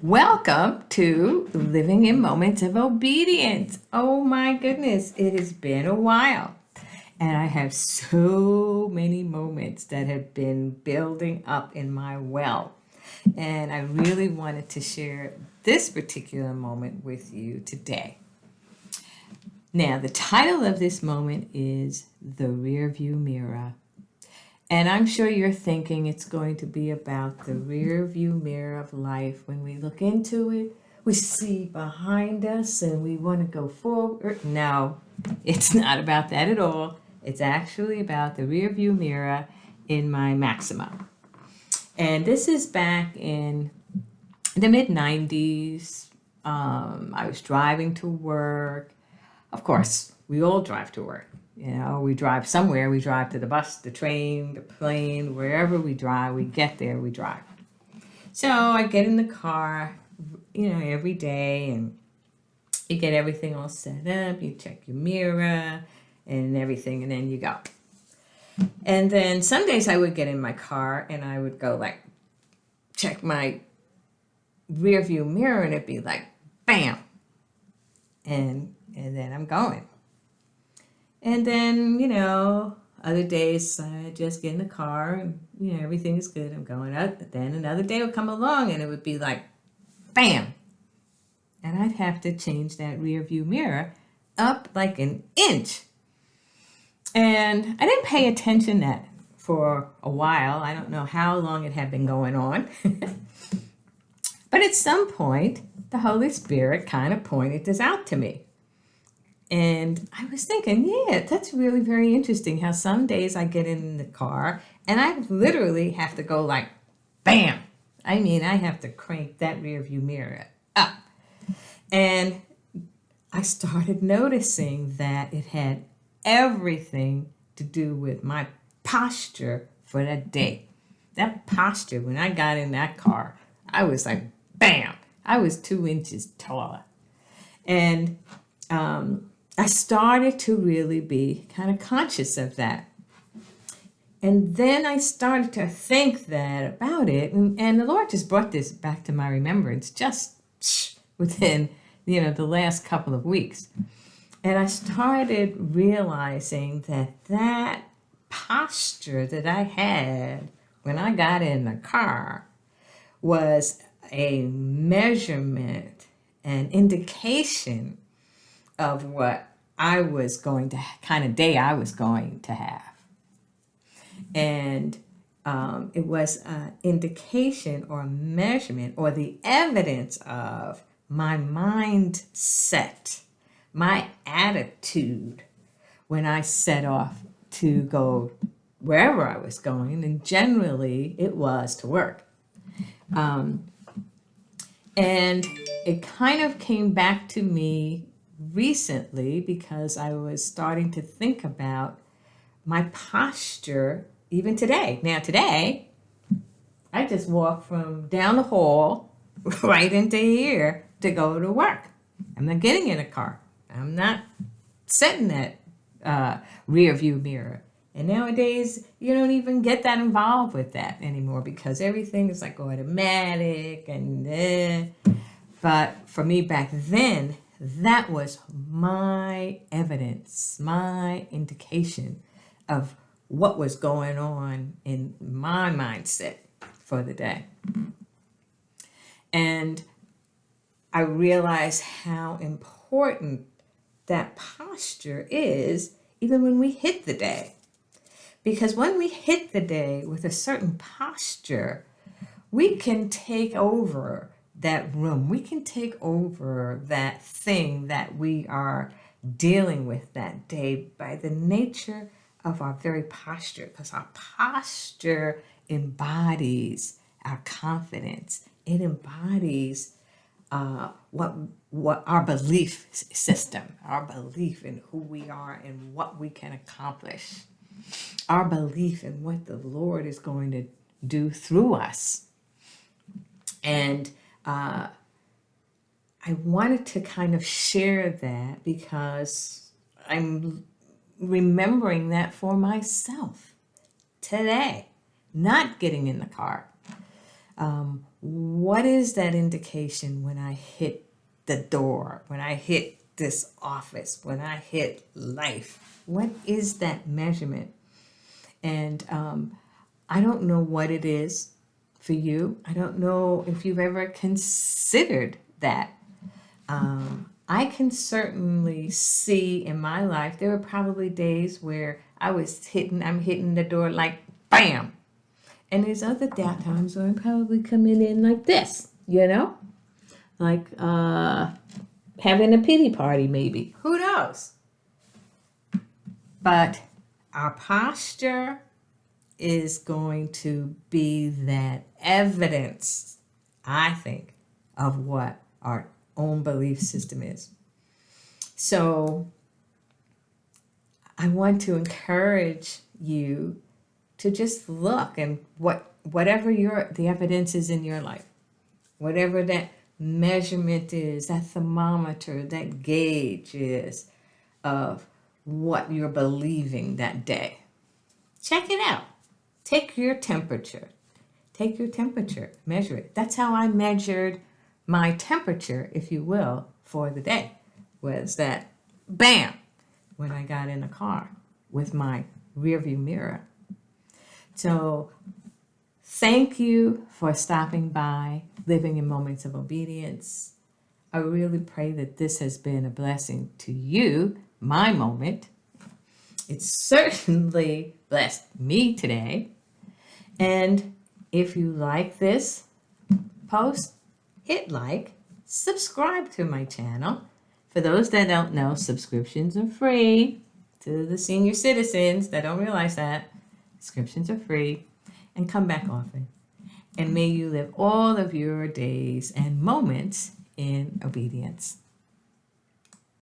Welcome to Living in Moments of Obedience. Oh my goodness, it has been a while. And I have so many moments that have been building up in my well. And I really wanted to share this particular moment with you today. Now, the title of this moment is The Rearview Mirror. And I'm sure you're thinking it's going to be about the rear view mirror of life. When we look into it, we see behind us and we want to go forward. No, it's not about that at all. It's actually about the rear view mirror in my Maxima. And this is back in the mid 90s. I was driving to work. Of course, we all drive to work. We drive somewhere. We drive to the bus, the train, the plane, wherever we drive, we get there, we drive. So I get in the car, every day, and you get everything all set up. You check your mirror and everything, and then you go. And then some days I would get in my car and I would go check my rear view mirror, and it'd be like, bam. And then I'm going. And then, other days I just get in the car and, everything is good. I'm going out. Then another day would come along and it would be like, bam. And I'd have to change that rear view mirror up like an inch. And I didn't pay attention that for a while. I don't know how long it had been going on. But at some point, the Holy Spirit kind of pointed this out to me. And I was thinking, yeah, that's really very interesting how some days I get in the car and I literally have to go like, bam. I mean, I have to crank that rear view mirror up. And I started noticing that it had everything to do with my posture for that day. That posture, when I got in that car, I was like, bam. I was 2 inches taller. And I started to really be kind of conscious of that. And then I started to think that about it. And the Lord just brought this back to my remembrance just within, the last couple of weeks. And I started realizing that posture that I had when I got in the car was a measurement, an indication of what I was going to, kind of day I was going to have. And it was an indication or a measurement or the evidence of my mindset, my attitude when I set off to go wherever I was going. And generally it was to work. And it kind of came back to me recently because I was starting to think about my posture even today. Now today, I just walked from down the hall right into here to go to work. I'm not getting in a car. I'm not setting that rear view mirror. And nowadays, you don't even get that involved with that anymore because everything is like automatic But for me back then, that was my evidence, my indication of what was going on in my mindset for the day. And I realized how important that posture is even when we hit the day. Because when we hit the day with a certain posture, we can take over that room. We can take over that thing that we are dealing with that day by the nature of our very posture, because our posture embodies our confidence. It embodies what our belief system, our belief in who we are and what we can accomplish, our belief in what the Lord is going to do through us. And I wanted to kind of share that because I'm remembering that for myself today, not getting in the car. What is that indication when I hit the door, when I hit this office, when I hit life? What is that measurement? And I don't know what it is for you. I don't know if you've ever considered that. I can certainly see in my life, there were probably days where I'm hitting the door like bam. And there's other times where I'm probably coming in like this, like having a pity party, maybe. Who knows? But our posture is going to be that evidence, I think, of what our own belief system is. So I want to encourage you to just look and whatever the evidence is in your life, whatever that measurement is, that thermometer, that gauge is of what you're believing that day. Check it out. Take your temperature. Measure it. That's how I measured my temperature, if you will, for the day. Was that bam, when I got in the car with my rearview mirror. So thank you for stopping by, Living in Moments of Obedience. I really pray that this has been a blessing to you, my moment. It certainly blessed me today. And if you like this post, hit like, subscribe to my channel. For those that don't know, subscriptions are free. To the senior citizens that don't realize that, subscriptions are free. And come back often. And may you live all of your days and moments in obedience.